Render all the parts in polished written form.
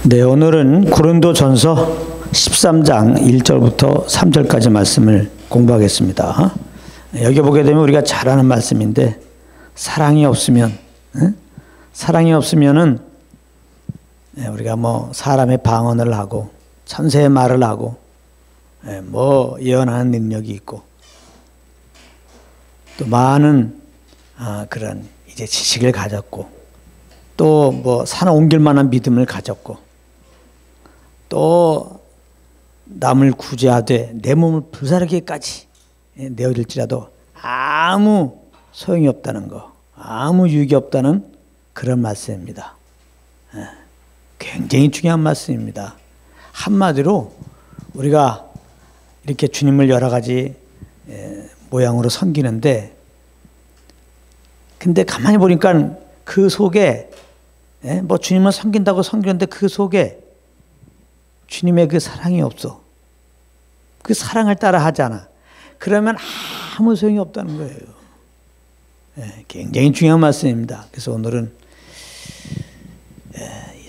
네, 오늘은 고린도전서 13장 1절부터 3절까지 말씀을 공부하겠습니다. 여기 보게 되면 우리가 잘 아는 말씀인데, 사랑이 없으면, 사랑이 없으면은 우리가 뭐 사람의 방언을 하고 천세의 말을 하고 뭐 예언하는 능력이 있고 또 많은 그런 이제 지식을 가졌고 또 뭐 산 옮길 만한 믿음을 가졌고 또 남을 구제하되 내 몸을 불사르게까지 내어질지라도 아무 소용이 없다는 거, 아무 유익이 없다는 그런 말씀입니다. 굉장히 중요한 말씀입니다. 한마디로 우리가 이렇게 주님을 여러 가지 모양으로 섬기는데, 근데 가만히 보니까 그 속에 뭐 주님을 섬긴다고 섬기는데 그 속에 주님의 그 사랑이 없어. 그 사랑을 따라 하잖아. 그러면 아무 소용이 없다는 거예요. 굉장히 중요한 말씀입니다. 그래서 오늘은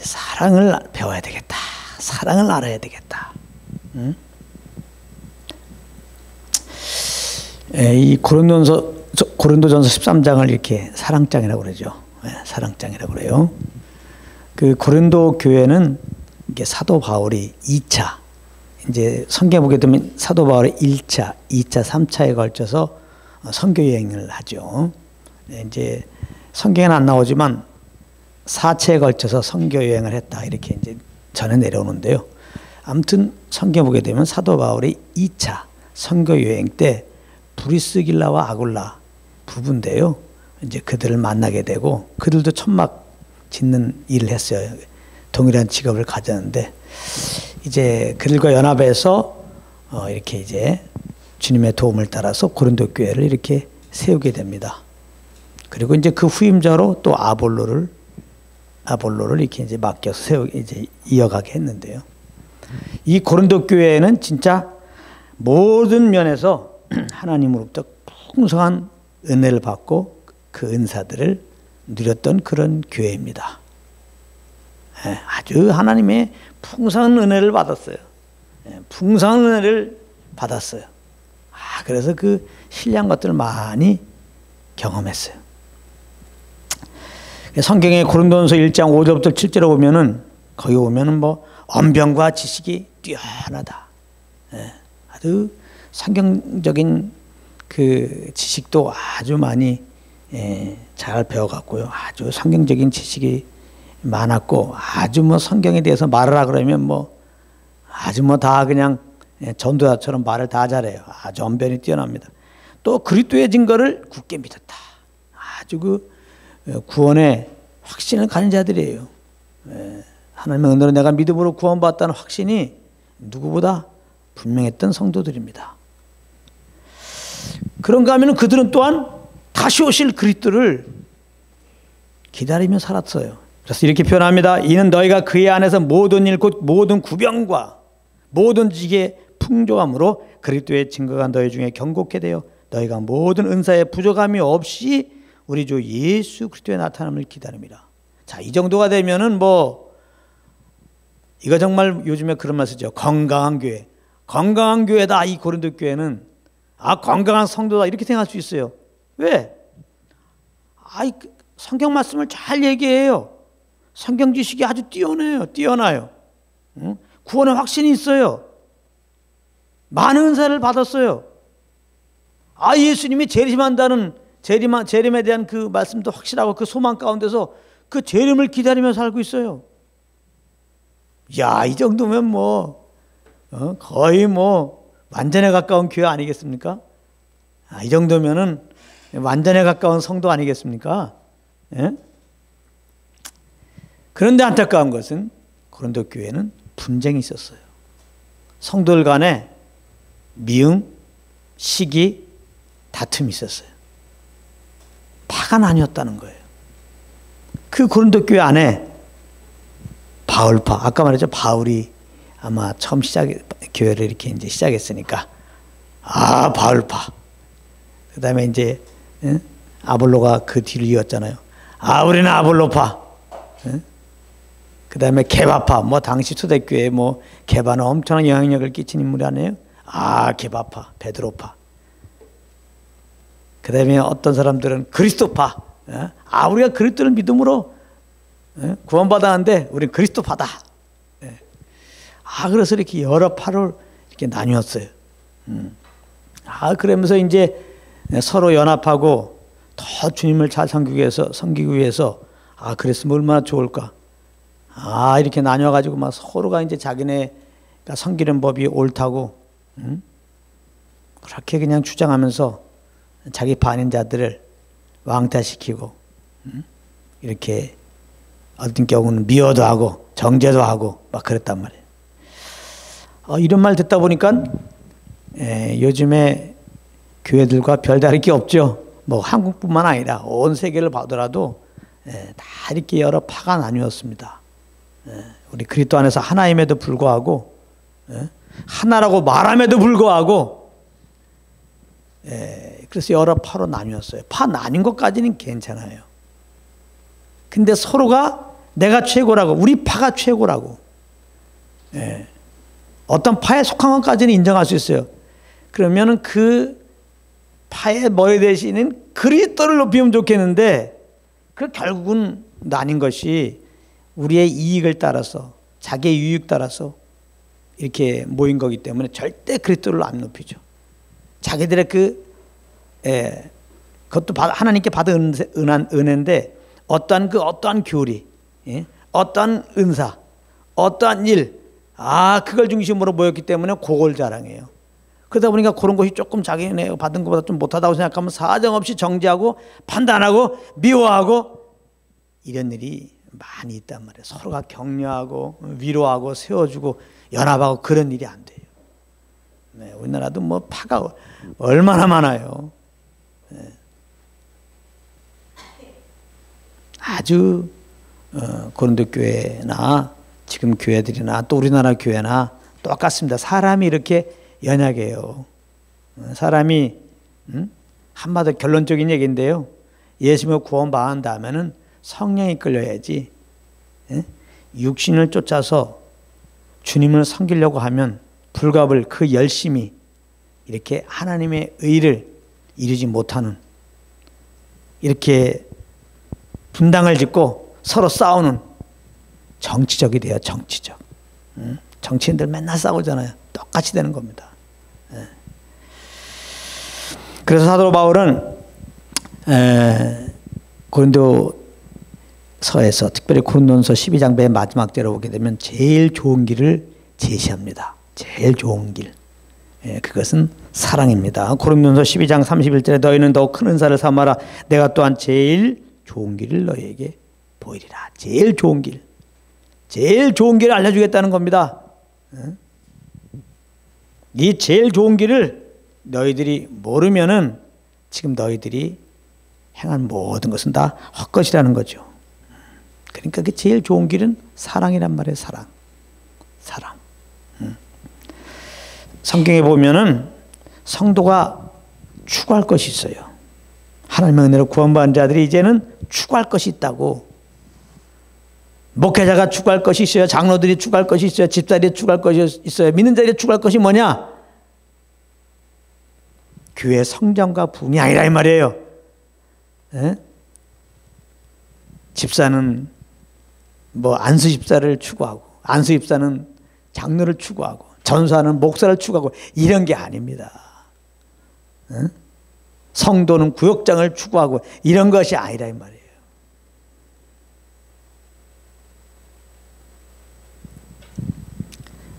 사랑을 배워야 되겠다. 사랑을 알아야 되겠다. 이 고린도전서 13장을 이렇게 사랑장이라고 그러죠. 사랑장이라고 그래요. 그 고린도 교회는 이게 사도 바울이 2차, 이제 성경에 보게 되면 사도 바울이 1차, 2차, 3차에 걸쳐서 선교 여행을 하죠. 이제 성경에는 안 나오지만 4차에 걸쳐서 선교 여행을 했다, 이렇게 이제 전해 내려오는데요. 아무튼 성경에 보게 되면 사도 바울이 2차 선교 여행 때 브리스길라와 아굴라 부부인데요. 이제 그들을 만나게 되고 그들도 천막 짓는 일을 했어요. 동일한 직업을 가졌는데 이제 그들과 연합해서 이렇게 이제 주님의 도움을 따라서 고린도 교회를 이렇게 세우게 됩니다. 그리고 이제 그 후임자로 또 아볼로를 이렇게 이제 맡겨서 이제 이어가게 했는데요. 이 고린도 교회는 진짜 모든 면에서 하나님으로부터 풍성한 은혜를 받고 그 은사들을 누렸던 그런 교회입니다. 아주 하나님의 풍성한 은혜를 받았어요. 풍성한 은혜를 받았어요. 그래서 그 신뢰한 것들을 많이 경험했어요. 성경에 고린도전서 1장 5절부터 7절에 보면은, 거기 보면은 뭐 언변과 지식이 뛰어나다. 아주 성경적인 그 지식도 아주 많이 잘 배워갔고요. 아주 성경적인 지식이 많았고, 아주 뭐 성경에 대해서 말을 하라 그러면 뭐 아주 뭐 다 그냥 전도자처럼 말을 다 잘해요. 아주 언변이 뛰어납니다. 또 그리스도의 증거를 굳게 믿었다. 아주 그 구원의 확신을 가진 자들이에요. 하나님의 은혜로 내가 믿음으로 구원받았다는 확신이 누구보다 분명했던 성도들입니다. 그런가 하면 그들은 또한 다시 오실 그리스도를 기다리며 살았어요. 그래서 이렇게 표현합니다. 이는 너희가 그의 안에서 모든 일 곧 모든 구병과 모든 지식의 풍족함으로 그리스도의 증거가 너희 중에 경고케 되어 너희가 모든 은사의 부족함이 없이 우리 주 예수 그리스도의 나타남을 기다립니다. 자, 이 정도가 되면은 뭐 이거 정말 요즘에 그런 말 쓰죠. 건강한 교회. 건강한 교회다. 이 고린도 교회는 건강한 성도다, 이렇게 생각할 수 있어요. 왜? 성경 말씀을 잘 얘기해요. 성경 지식이 아주 뛰어나요. 구원의 확신이 있어요. 많은 은사를 받았어요. 예수님이 재림한다는 재림에 대한 그 말씀도 확실하고 그 소망 가운데서 그 재림을 기다리며 살고 있어요. 이 정도면 뭐 거의 뭐 완전에 가까운 교회 아니겠습니까? 이 정도면은 완전에 가까운 성도 아니겠습니까? 그런데 안타까운 것은 고린도 교회는 분쟁이 있었어요. 성도들 간에 미움, 시기, 다툼이 있었어요. 다가 나뉘었다는 거예요. 그 고린도 교회 안에 바울파, 아까 말했죠. 바울이 아마 처음 교회를 이렇게 이제 시작했으니까 바울파. 그 다음에 이제 아볼로가 그 뒤를 이었잖아요. 우리는 아볼로파. 그다음에 개바파, 뭐 당시 초대교회에 뭐 개바는 엄청난 영향력을 끼친 인물이 아니에요? 아, 개바파, 베드로파. 그다음에 어떤 사람들은 그리스도파. 아, 우리가 그리스도를 믿음으로 구원받았는데 우리는 그리스도파다. 아, 그래서 이렇게 여러 파로 이렇게 나뉘었어요. 아, 그러면서 이제 서로 연합하고 더 주님을 잘 섬기기 위해서 아, 그랬으면 얼마나 좋을까. 아, 이렇게 나뉘어가지고 막 서로가 이제 자기네가 섬기는 법이 옳다고, 그렇게 그냥 주장하면서 자기 반인자들을 왕따시키고, 이렇게 어떤 경우는 미워도 하고 정죄도 하고 막 그랬단 말이에요. 이런 말 듣다 보니까 요즘에 교회들과 별다를 게 없죠. 뭐 한국뿐만 아니라 온 세계를 봐더라도 다 이렇게 여러 파가 나뉘었습니다. 우리 그리스도 안에서 하나임에도 불구하고, 하나라고 말함에도 불구하고, 그래서 여러 파로 나뉘었어요. 파 나뉜 것까지는 괜찮아요. 근데 서로가 내가 최고라고, 우리 파가 최고라고, 어떤 파에 속한 것까지는 인정할 수 있어요. 그러면은 그 파의 머리 대신은 그리스도를 높이면 좋겠는데, 그 결국은 나뉜 것이 우리의 이익을 따라서, 자기의 유익 따라서 이렇게 모인 거기 때문에 절대 그리스도를 안 높이죠. 자기들의 그것도 하나님께 받은 은혜인데, 어떠한 교리, 어떠한 은사, 어떠한 일, 그걸 중심으로 모였기 때문에 그걸 자랑해요. 그러다 보니까 그런 것이 조금 자기네 받은 것보다 좀 못하다고 생각하면 사정없이 정죄하고 판단하고 미워하고 이런 일이 많이 있단 말이에요. 서로가 격려하고 위로하고 세워주고 연합하고 그런 일이 안 돼요. 우리나라도 뭐 파가 얼마나 많아요. 아주 고린도 교회나 지금 교회들이나 또 우리나라 교회나 똑같습니다. 사람이 이렇게 연약해요. 사람이 한마디로 결론적인 얘기인데요. 예수님을 구원받은 다음에는 성령이 끌려야지, 육신을 쫓아서 주님을 섬기려고 하면 불갑을 그 열심히 이렇게 하나님의 의를 이루지 못하는, 이렇게 분당을 짓고 서로 싸우는 정치적이 돼요. 정치적. 정치인들 맨날 싸우잖아요. 똑같이 되는 겁니다. 그래서 사도 바울은 고린도서에서, 특별히 고린도서 12장 맨 마지막 절에 보게 되면 제일 좋은 길을 제시합니다. 제일 좋은 길. 그것은 사랑입니다. 고린도서 12장 31절에 너희는 더욱 큰 은사를 삼아라. 내가 또한 제일 좋은 길을 너희에게 보이리라. 제일 좋은 길. 제일 좋은 길을 알려주겠다는 겁니다. 이 제일 좋은 길을 너희들이 모르면은 지금 너희들이 행한 모든 것은 다 헛것이라는 거죠. 그러니까 그 제일 좋은 길은 사랑이란 말이에요. 사랑. 사랑. 성경에 보면은 성도가 추구할 것이 있어요. 하나님의 은혜로 구원받은 자들이 이제는 추구할 것이 있다고. 목회자가 추구할 것이 있어요. 장로들이 추구할 것이 있어요. 집사들이 추구할 것이 있어요. 믿는 자들이 추구할 것이 뭐냐? 교회 성장과 부흥이 아니라 이 말이에요. 집사는 뭐 안수 집사를 추구하고, 안수 집사는 장로를 추구하고, 전사는 목사를 추구하고 이런 게 아닙니다. 성도는 구역장을 추구하고 이런 것이 아니라 이 말이에요.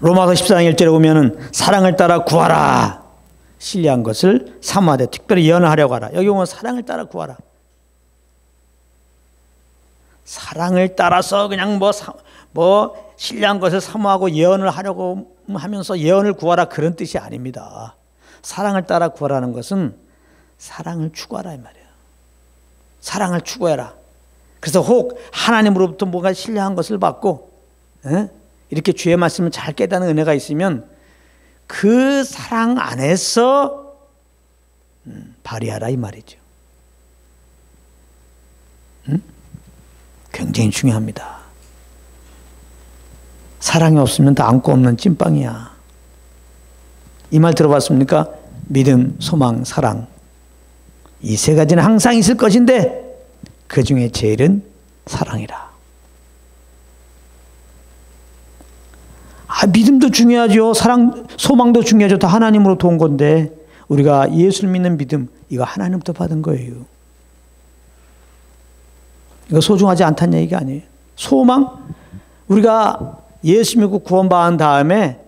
로마서 14장 1절에 보면은 사랑을 따라 구하라. 신뢰한 것을 사모하되 특별히 예언하려고 하라. 여기 보면 사랑을 따라 구하라. 사랑을 따라서 그냥 뭐 신뢰한 것을 사모하고 예언을 하려고 하면서 예언을 구하라 그런 뜻이 아닙니다. 사랑을 따라 구하라는 것은 사랑을 추구하라 이 말이에요. 사랑을 추구해라. 그래서 혹 하나님으로부터 뭔가 신뢰한 것을 받고 이렇게 주의 말씀을 잘 깨닫는 은혜가 있으면 그 사랑 안에서 발휘하라 이 말이죠. 굉장히 중요합니다. 사랑이 없으면 다 안고 없는 찐빵이야. 이 말 들어봤습니까? 믿음, 소망, 사랑. 이 세 가지는 항상 있을 것인데 그 중에 제일은 사랑이라. 믿음도 중요하죠. 사랑, 소망도 중요하죠. 다 하나님으로부터 온 건데 우리가 예수를 믿는 믿음, 이거 하나님부터 받은 거예요. 이거 소중하지 않다는 얘기가 아니에요. 소망, 우리가 예수 믿고 구원받은 다음에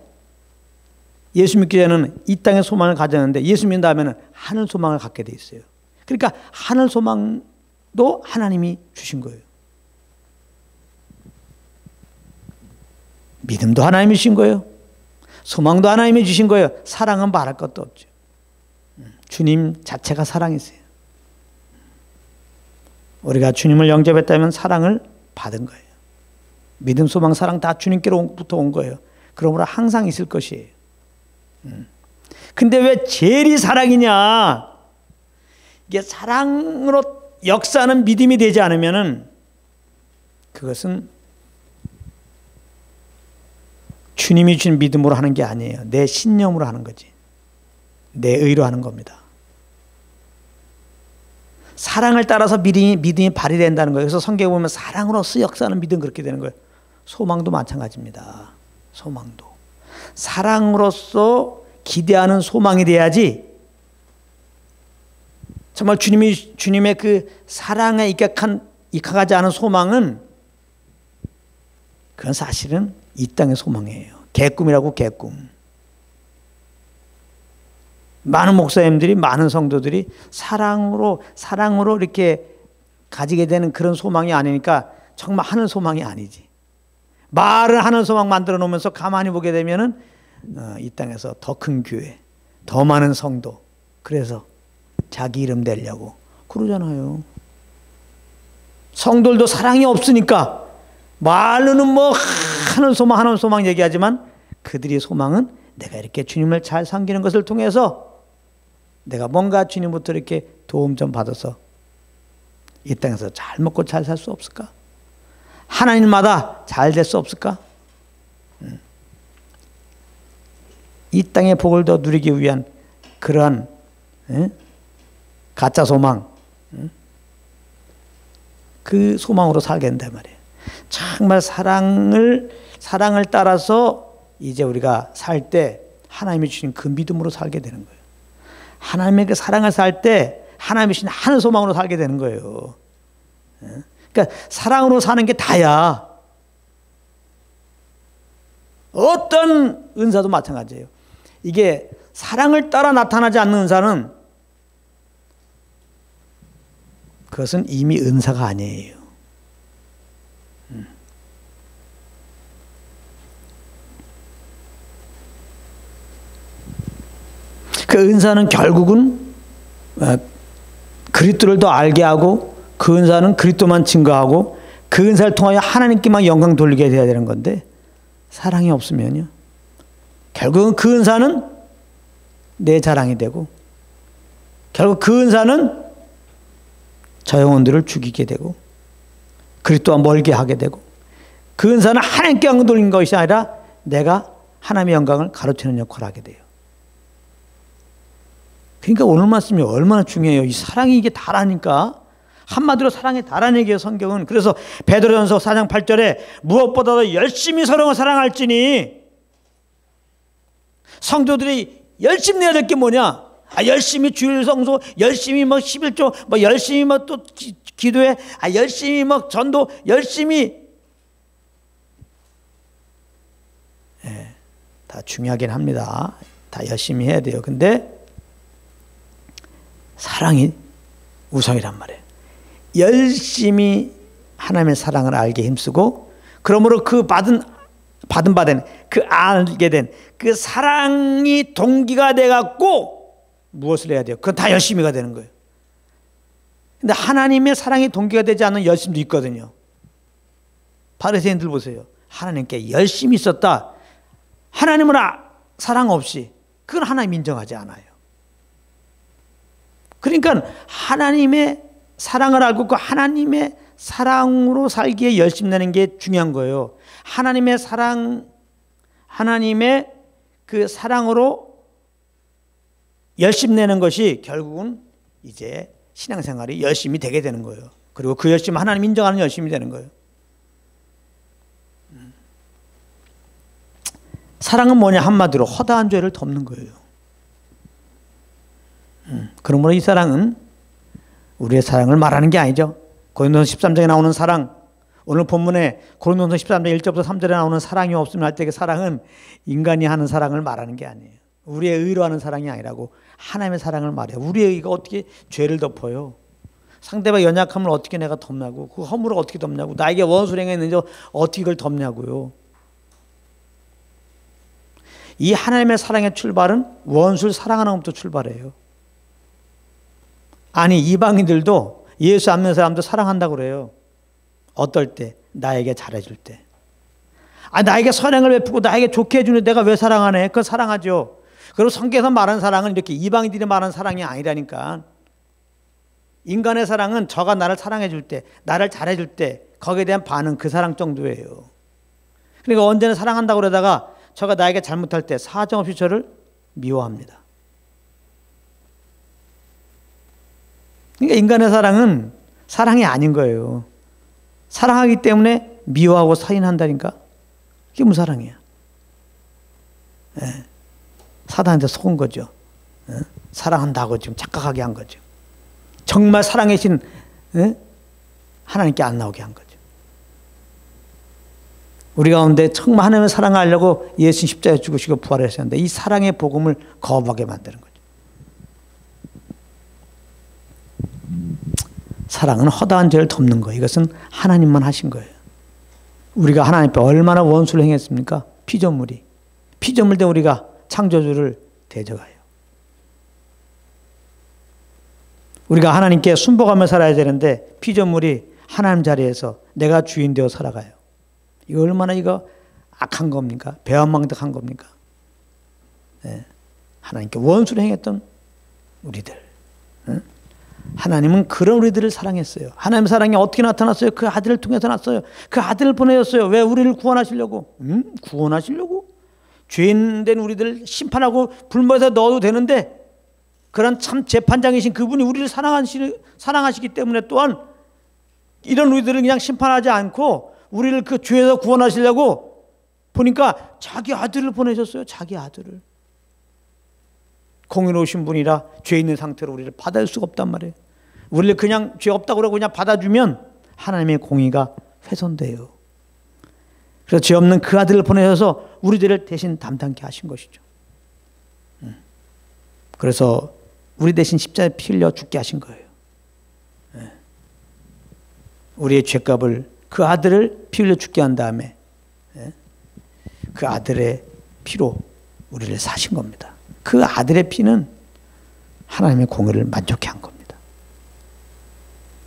예수 믿기 전에는 이 땅의 소망을 가졌는데 예수 믿는 다음에는 하늘 소망을 갖게 돼 있어요. 그러니까 하늘 소망도 하나님이 주신 거예요. 믿음도 하나님이 주신 거예요. 소망도 하나님이 주신 거예요. 사랑은 말할 것도 없죠. 주님 자체가 사랑이세요. 우리가 주님을 영접했다면 사랑을 받은 거예요. 믿음, 소망, 사랑 다 주님께로부터 온 거예요. 그러므로 항상 있을 것이에요. 근데 왜 제일이 사랑이냐? 이게 사랑으로 역사하는 믿음이 되지 않으면은 그것은 주님이 주신 믿음으로 하는 게 아니에요. 내 신념으로 하는 거지. 내 의로 하는 겁니다. 사랑을 따라서 믿음이 발휘된다는 거예요. 그래서 성경에 보면 사랑으로서 역사하는 믿음 그렇게 되는 거예요. 소망도 마찬가지입니다. 소망도. 사랑으로서 기대하는 소망이 돼야지 정말 주님의 그 사랑에 입각하지 않은 소망은 그건 사실은 이 땅의 소망이에요. 개꿈이라고 개꿈. 많은 목사님들이 많은 성도들이 사랑으로 이렇게 가지게 되는 그런 소망이 아니니까 정말 하늘 소망이 아니지. 말을 하는 소망 만들어 놓으면서 가만히 보게 되면은 이 땅에서 더 큰 교회, 더 많은 성도, 그래서 자기 이름 내려고 그러잖아요. 성도들도 사랑이 없으니까 말로는 뭐 하는 소망 얘기하지만 그들의 소망은 내가 이렇게 주님을 잘 섬기는 것을 통해서 내가 뭔가 주님부터 이렇게 도움 좀 받아서 이 땅에서 잘 먹고 잘 살 수 없을까? 하나님마다 잘 될 수 없을까? 이 땅의 복을 더 누리기 위한 그러한 가짜 소망, 그 소망으로 살게 된단 말이에요. 정말 사랑을 따라서 이제 우리가 살 때 하나님이 주신 그 믿음으로 살게 되는 거예요. 하나님의 그 사랑을 살 때 하나님이 주신 하늘 소망으로 살게 되는 거예요. 그러니까 사랑으로 사는 게 다야. 어떤 은사도 마찬가지예요. 이게 사랑을 따라 나타나지 않는 은사는 그것은 이미 은사가 아니에요. 그 은사는 결국은 그리스도를 더 알게 하고 그 은사는 그리스도만 증거하고 그 은사를 통하여 하나님께만 영광 돌리게 돼야 되는 건데 사랑이 없으면요 결국은 그 은사는 내 자랑이 되고 결국 그 은사는 저 영혼들을 죽이게 되고 그리스도와 멀게 하게 되고 그 은사는 하나님께 영광 돌리는 것이 아니라 내가 하나님의 영광을 가로채는 역할을 하게 돼요. 그러니까 오늘 말씀이 얼마나 중요해요. 이 사랑이 이게 다라니까. 한마디로 사랑이 다라는 얘기예요, 성경은. 그래서 베드로전서 4장 8절에 무엇보다도 열심히 서로를 사랑할지니, 성도들이 열심히 해야 될 게 뭐냐? 열심히 주일 성소, 열심히 11조, 열심히 또 기도해, 열심히 전도, 열심히. 다 중요하긴 합니다. 다 열심히 해야 돼요. 근데 사랑이 우선이란 말이에요. 열심히 하나님의 사랑을 알게 힘쓰고, 그러므로 그 받은 그 알게 된 그 사랑이 동기가 돼갖고 무엇을 해야 돼요? 그건 다 열심히가 되는 거예요. 근데 하나님의 사랑이 동기가 되지 않는 열심도 있거든요. 바리새인들 보세요. 하나님께 열심히 있었다. 하나님을 사랑 없이, 그건 하나님 인정하지 않아요. 그러니까 하나님의 사랑을 알고 그 하나님의 사랑으로 살기에 열심내는 게 중요한 거예요. 하나님의 사랑을 하나님의 그 사랑으로 열심 내는 것이 결국은 이제 신앙생활이 열심이 되게 되는 거예요. 그리고 그 열심 하나님 인정하는 열심이 되는 거예요. 사랑은 뭐냐? 한마디로 허다한 죄를 덮는 거예요. 그러므로 이 사랑은 우리의 사랑을 말하는 게 아니죠. 고린도서 13장에 나오는 사랑, 오늘 본문에 고린도서 13장 1절부터 3절에 나오는 사랑이 없으면 할 때의 사랑은 인간이 하는 사랑을 말하는 게 아니에요. 우리의 의로 하는 사랑이 아니라고 하나님의 사랑을 말해요. 우리의 의가 어떻게 죄를 덮어요? 상대방 연약함을 어떻게 내가 덮냐고, 그 허물을 어떻게 덮냐고, 나에게 원수를 행했는지 어떻게 그걸 덮냐고요. 이 하나님의 사랑의 출발은 원수를 사랑하는 것부터 출발해요. 아니, 이방인들도 예수 안 믿는 사람도 사랑한다고 그래요. 어떨 때? 나에게 잘해줄 때. 나에게 선행을 베푸고 나에게 좋게 해주는 내가 왜 사랑하네? 그거 사랑하죠. 그리고 성경에서 말하는 사랑은 이렇게 이방인들이 말하는 사랑이 아니라니까. 인간의 사랑은 저가 나를 사랑해 줄 때, 나를 잘해 줄 때 거기에 대한 반응, 그 사랑 정도예요. 그러니까 언제나 사랑한다고 그러다가 저가 나에게 잘못할 때 사정없이 저를 미워합니다. 그러니까 인간의 사랑은 사랑이 아닌 거예요. 사랑하기 때문에 미워하고 살인한다니까. 그게 무슨 사랑이야? 예. 사단한테 속은 거죠. 예? 사랑한다고 지금 착각하게 한 거죠. 정말 사랑이신 하나님께 안 나오게 한 거죠. 우리 가운데 정말 하나님의 사랑을 알려고 예수 십자가에 죽으시고 부활하셨는데 이 사랑의 복음을 거부하게 만드는 거죠. 사랑은 허다한 죄를 덮는 거예요. 이것은 하나님만 하신 거예요. 우리가 하나님 앞에 얼마나 원수를 행했습니까? 피조물이. 피조물 때 우리가 창조주를 대적하여. 우리가 하나님께 순복하며 살아야 되는데 피조물이 하나님 자리에서 내가 주인 되어 살아가요. 이거 얼마나 이거 악한 겁니까? 배은망덕한 겁니까? 네. 하나님께 원수를 행했던 우리들. 네? 하나님은 그런 우리들을 사랑했어요. 하나님의 사랑이 어떻게 나타났어요? 그 아들을 통해서 났어요. 그 아들을 보내셨어요. 왜? 우리를 구원하시려고. 구원하시려고? 죄인된 우리들을 심판하고 불못에 넣어도 되는데 그런 참 재판장이신 그분이 우리를 사랑하시기 때문에 또한 이런 우리들을 그냥 심판하지 않고 우리를 그 죄에서 구원하시려고 보니까 자기 아들을 보내셨어요. 자기 아들을. 공의로우신 분이라 죄 있는 상태로 우리를 받아줄 수가 없단 말이에요. 우리를 그냥 죄 없다고 그러고 그냥 받아주면 하나님의 공의가 훼손돼요. 그래서 죄 없는 그 아들을 보내셔서 우리들을 대신 담당케 하신 것이죠. 그래서 우리 대신 십자가에 피 흘려 죽게 하신 거예요. 우리의 죄값을 그 아들을 피 흘려 죽게 한 다음에 그 아들의 피로 우리를 사신 겁니다. 그 아들의 피는 하나님의 공의를 만족케 한 겁니다.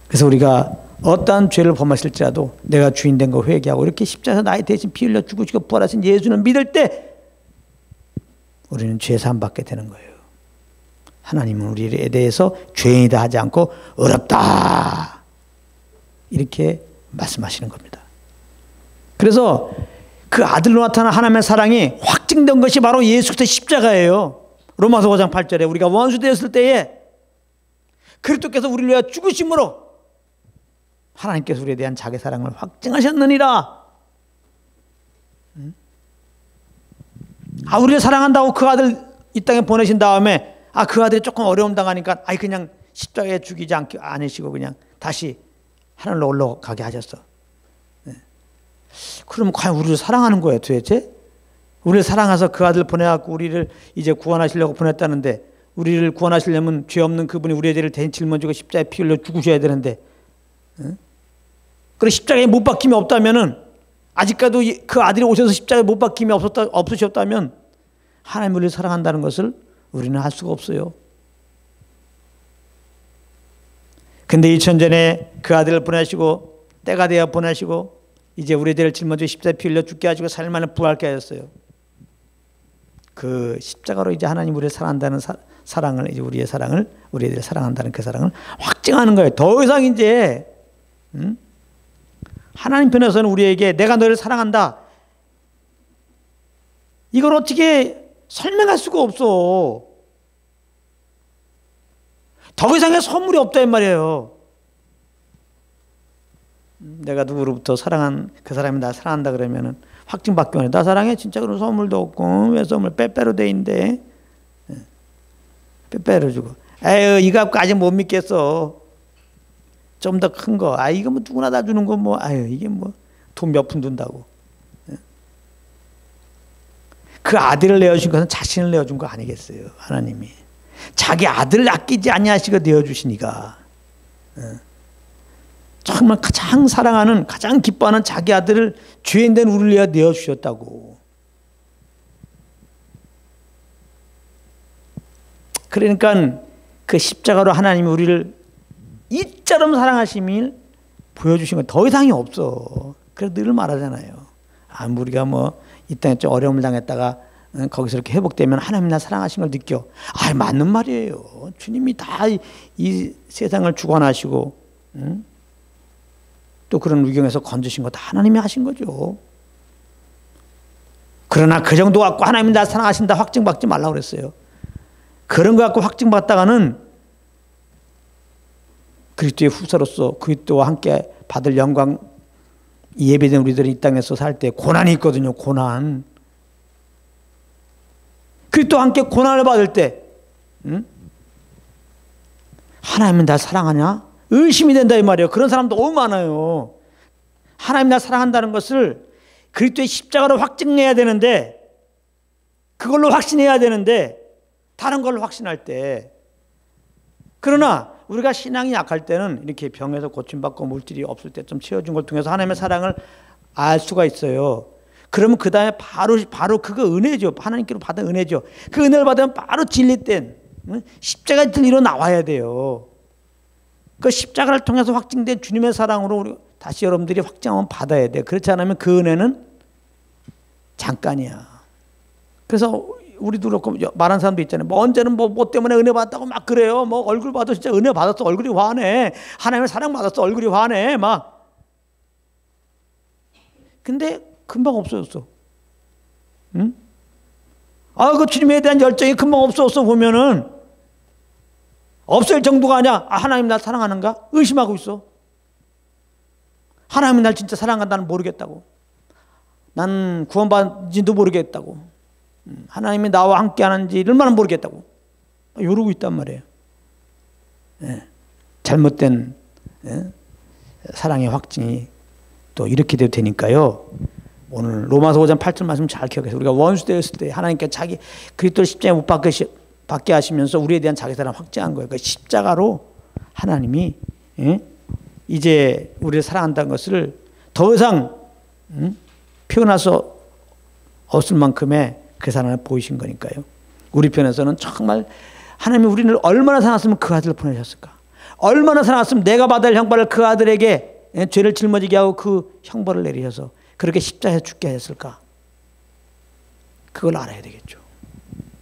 그래서 우리가 어떠한 죄를 범하실지라도 내가 주인 된 거 회개하고 이렇게 십자가에서 나의 대신 피 흘려 죽으시고 부활하신 예수는 믿을 때 우리는 죄 사함 받게 되는 거예요. 하나님은 우리에 대해서 죄인이다 하지 않고 어렵다 이렇게 말씀하시는 겁니다. 그래서 그 아들로 나타난 하나님의 사랑이 확증된 것이 바로 예수 그리스도의 십자가예요. 로마서 5장 8절에 우리가 원수 되었을 때에 그리스도께서 우리를 위하여 죽으심으로 하나님께서 우리에 대한 자기 사랑을 확증하셨느니라. 우리를 사랑한다고 그 아들 이 땅에 보내신 다음에 그 아들이 조금 어려움 당하니까 그냥 십자가에 죽이지 않으시고 그냥 다시 하늘로 올라가게 하셨어. 그럼 과연 우리를 사랑하는 거예요 도대체? 우리를 사랑해서 그 아들 보내갖고 우리를 이제 구원하시려고 보냈다는데 우리를 구원하시려면 죄 없는 그분이 우리의 죄를 대신 짊어지고 십자가에 피 흘려 죽으셔야 되는데 그리고 십자가에 못 박힘이 없다면은 아직까지도 그 아들이 오셔서 십자가에 못 박힘이 없으셨다면 하나님 우리를 사랑한다는 것을 우리는 할 수가 없어요. 근데 2000년 전에 그 아들을 보내시고 때가 되어 보내시고 이제 우리 죄를 짊어지고 십자가에 피 흘려 죽게 하시고 3일 만에 부활케 하셨어요. 그 십자가로 이제 하나님 우리를 사랑한다는 사랑을 이제 우리의 사랑을 우리들을 사랑한다는 그 사랑을 확증하는 거예요. 더 이상 이제 하나님 편에서는 우리에게 내가 너를 사랑한다 이걸 어떻게 설명할 수가 없어. 더 이상의 선물이 없다 이 말이에요. 내가 누구로부터 사랑한 그 사람이 나 사랑한다 그러면은 확증받기만 해. 나 사랑해? 진짜 그런 선물도 없고 왜 선물 빼빼로 돼 있는데 빼빼로 주고 에휴 이거 갖고 아직 못 믿겠어. 좀 더 큰 거. 아 이거 뭐 누구나 다 주는 거 뭐 아유 이게 뭐 돈 몇 푼 든다고. 그 아들을 내어준 것은 자신을 내어준 거 아니겠어요. 하나님이 자기 아들을 아끼지 아니하시고 내어주시니까 정말 가장 사랑하는 가장 기뻐하는 자기 아들을 죄인된 우리를 위하여 내어주셨다고. 그러니까 그 십자가로 하나님이 우리를 이처럼 사랑하심을 보여주신 건 더 이상이 없어. 그래서 늘 말하잖아요. 우리가 뭐 이 땅에 좀 어려움을 당했다가 거기서 이렇게 회복되면 하나님 나 사랑하신 걸 느껴. 맞는 말이에요. 주님이 다 이 세상을 주관하시고 또 그런 위경에서 건지신 거 다 하나님이 하신 거죠. 그러나 그 정도 갖고 하나님 나 사랑하신다 확증받지 말라고 그랬어요. 그런 거 갖고 확증받다가는 그리스도의 후사로서 그리스도와 함께 받을 영광 예배된 우리들이 이 땅에서 살 때 고난이 있거든요. 고난. 그리스도와 함께 고난을 받을 때 하나님은 나 사랑하냐? 의심이 된다 이 말이에요. 그런 사람도 너무 많아요. 하나님 나 사랑한다는 것을 그리스도의 십자가로 확증해야 되는데 그걸로 확신해야 되는데 다른 걸로 확신할 때 그러나 우리가 신앙이 약할 때는 이렇게 병에서 고침받고 물질이 없을 때 좀 채워준 걸 통해서 하나님의 사랑을 알 수가 있어요. 그러면 그 다음에 바로 그거 은혜죠. 하나님께로 받은 은혜죠. 그 은혜를 받으면 바로 진리된 십자가의 진리로 나와야 돼요. 그 십자가를 통해서 확증된 주님의 사랑으로 우리 다시 여러분들이 확증하면 받아야 돼요. 그렇지 않으면 그 은혜는 잠깐이야. 그래서 우리도 그렇고 말하는 사람도 있잖아요. 뭐 언제는 뭐 때문에 은혜 받았다고 막 그래요. 뭐 얼굴 봐도 진짜 은혜 받았어. 얼굴이 화내. 하나님의 사랑 받았어. 얼굴이 화내. 막. 근데 금방 없어졌어. 응? 그 주님에 대한 열정이 금방 없어졌어 보면은 없을 정도가 아니야. 하나님 날 사랑하는가? 의심하고 있어. 하나님이 날 진짜 사랑한다는 모르겠다고. 난 구원받은지도 모르겠다고. 하나님이 나와 함께 하는지 얼마나 모르겠다고 이러고 있단 말이에요. 잘못된 사랑의 확증이 또 이렇게 돼도 되니까요. 오늘 로마서 5장 8절 말씀 잘 기억해서 우리가 원수 되었을 때 하나님께 자기 그리스도를 십자가에 못 받게 하시면서 우리에 대한 자기 사랑 확증한 거예요. 그 십자가로 하나님이 이제 우리를 사랑한다는 것을 더 이상 표현해서 없을 만큼의 그 사랑을 보이신 거니까요. 우리 편에서는 정말 하나님이 우리를 얼마나 사랑했으면 그 아들을 보내셨을까. 얼마나 사랑했으면 내가 받아야 할 형벌을 그 아들에게 죄를 짊어지게 하고 그 형벌을 내리셔서 그렇게 십자가에 죽게 하셨을까. 그걸 알아야 되겠죠.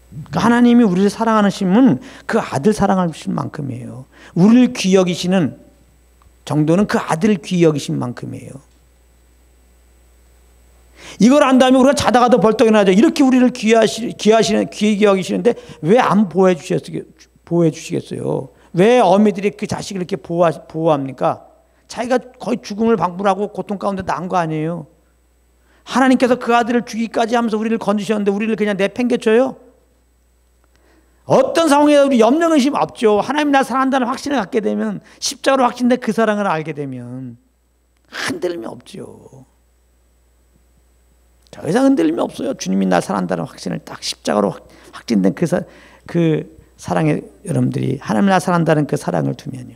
그러니까 하나님이 우리를 사랑하시는 그 아들 사랑하실 만큼이에요. 우리를 귀히 여기시는 정도는 그 아들을 귀히 여기신 만큼이에요. 이걸 안다면 우리가 자다가도 벌떡 일어나죠. 이렇게 우리를 귀히 여기시는데 왜 안 보호해주시겠어요? 왜 어미들이 그 자식을 이렇게 보호합니까? 자기가 거의 죽음을 방불하고 고통 가운데 난 거 아니에요. 하나님께서 그 아들을 주기까지 하면서 우리를 건지셨는데 우리를 그냥 내팽개쳐요? 어떤 상황에서 우리 염려 의심 없죠. 하나님 나 사랑한다는 확신을 갖게 되면 십자가로 확신된 그 사랑을 알게 되면 흔들림이 없죠. 더 이상 흔들림이 없어요. 주님이 나 사랑한다는 확신을 딱 십자가로 확진된 그 사랑에 여러분들이 하나님 나 사랑한다는 그 사랑을 두면요.